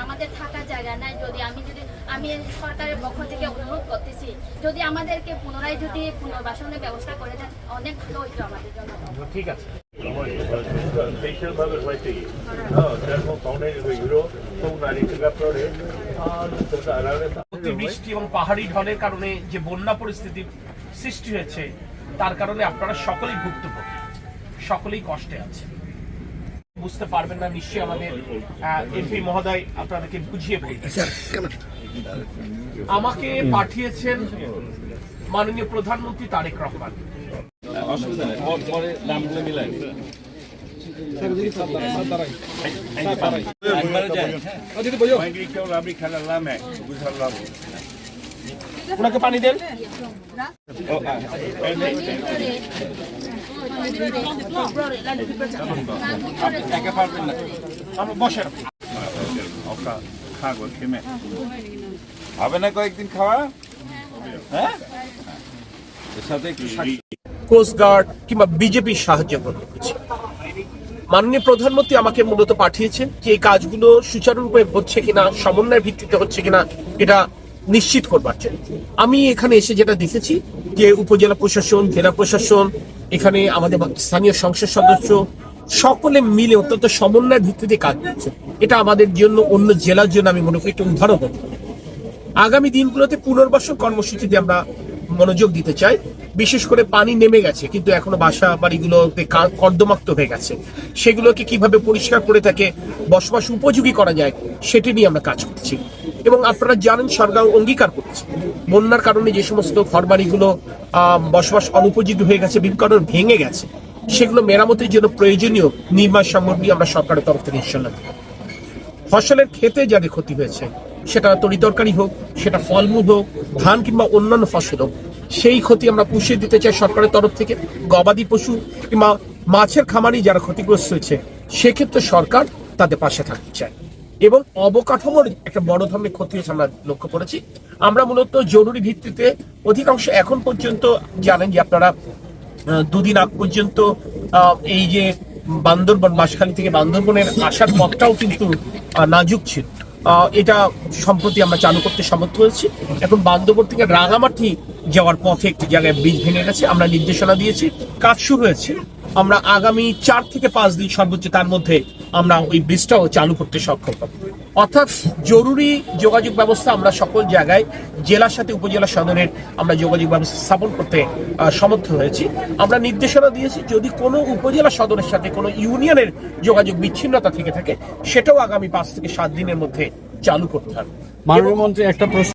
আমাদের থাকার জায়গা নাই। আমি সরকারের পক্ষ থেকে অনুরোধ করতেছি, যদি আমাদেরকে পুনরায় পুনর্বাসনের ব্যবস্থা করে দেন অনেক ভালো হইতো আমাদের জন্য। ঠিক আছে। অতিবৃষ্টি এবং পাহাড়ি ঢলের কারণে যে বন্যা পরিস্থিতি সৃষ্টি হয়েছে তার কারণে আপনারা সকলেই ভুক্তভোগী, সকলেই কষ্টে আছে। বুঝতে পারবেন না নিশ্চয়ই আমাদের এমপি মহোদয় আপনাদেরকে বুঝিয়ে বলবেন। আমাকে পাঠিয়েছেন মাননীয় প্রধানমন্ত্রী তারেক রহমান। ওনাকে পানি দেন। হবে না কয়েকদিন খাওয়া? কোস্ট গার্ড কিংবা বিজেপির সাহায্য গ্রহণ করছে। মাননীয় প্রধানমন্ত্রী আমাকে মূলত পাঠিয়েছেন যে এই কাজগুলো সুচারুরূপে হচ্ছে কিনা, সমন্বয়ের ভিত্তিতে হচ্ছে কিনা এটা নিশ্চিত করবার জন্য। আমি এখানে এসে যেটা দেখেছি যে উপজেলা প্রশাসন, জেলা প্রশাসন, এখানে আমাদের স্থানীয় সংসদ সদস্য সকলে মিলে অত্যন্ত সমন্বয়ের ভিত্তিতে কাজ করছে। এটা আমাদের জন্য, অন্য জেলার জন্য আমি মনে করি একটা উদাহরণ হতে পারে। আগামী দিনগুলোতে পুনর্বাসন কর্মসূচিতে আমরা মনোযোগ দিতে চাই। বিশেষ করে পানি নেমে গেছে কিন্তু এখনো বাসা বাড়িগুলোতে কর্দমাক্ত হয়ে গেছে, সেগুলোকে কিভাবে পরিষ্কার করে তাকে বসবাস উপযোগী করা যায় সেটি নিয়ে আমরা কাজ করছি। এবং আপনারা জানেন সরকার অঙ্গীকার করেছে বন্যার কারণে যে সমস্ত ঘরবাড়িগুলো বসবাস অনুপযোগী হয়ে গেছে, বিভিন্ন কারণে ভেঙে গেছে, সেগুলো মেরামতের জন্য প্রয়োজনীয় নির্মাণ সামগ্রী আমরা সরকারের তরফ থেকে ইনশাল্লাহ। ফসলের ক্ষেতে যাদের ক্ষতি হয়েছে, সেটা তরিতরকারি হোক, সেটা ফলমূল হোক, ধান কিংবা অন্যান্য ফসল হোক, সেই ক্ষতি আমরা পুষিয়ে দিতে চাই সরকারের তরফ থেকে। গবাদি পশু কিংবা মাছের খামারি যারা ক্ষতিগ্রস্ত হয়েছে সেক্ষেত্রে সরকার তাদের পাশে থাকতে চায়। এবং অবকাঠামোর একটা বড় ধরনের ক্ষতি হয়েছে আমরা লক্ষ্য করেছি। আমরা মূলত জরুরি ভিত্তিতে অধিকাংশ এখন পর্যন্ত জানেন যে আপনারা দুদিন আগ পর্যন্ত এই যে বান্দরবন, বাঁশখালী থেকে বান্দরবনের আসার পথটাও কিন্তু নাজুক ছিল। এটা সম্প্রতি আমরা চালু করতে সমর্থ হয়েছি। এখন বান্দরবন থেকে রাঙামাটি যাওয়ার পথে একটি জায়গায় ব্রিজ ভেঙে গেছে, আমরা নির্দেশনা দিয়েছি, কাজ শুরু হয়েছে। আমরা আগামী 4 থেকে 5 দিন সর্বোচ্চ তার মধ্যে আমরা ওই ব্রিজটাও চালু করতে সক্ষম হব। অর্থাৎ জরুরি যোগাযোগ ব্যবস্থা আমরা সকল জায়গায় জেলার সাথে উপজেলা সদরের আমরা যোগাযোগ ব্যবস্থা স্থাপন করতে সমর্থ হয়েছি। আমরা নির্দেশনা দিয়েছি যদি কোনো উপজেলা সদরের সাথে কোনো ইউনিয়নের যোগাযোগ বিচ্ছিন্নতা থেকে থাকে সেটাও আগামী 5 থেকে 7 দিনের মধ্যে চালু করতে হবে। মাননীয় মন্ত্রী, একটা প্রশ্ন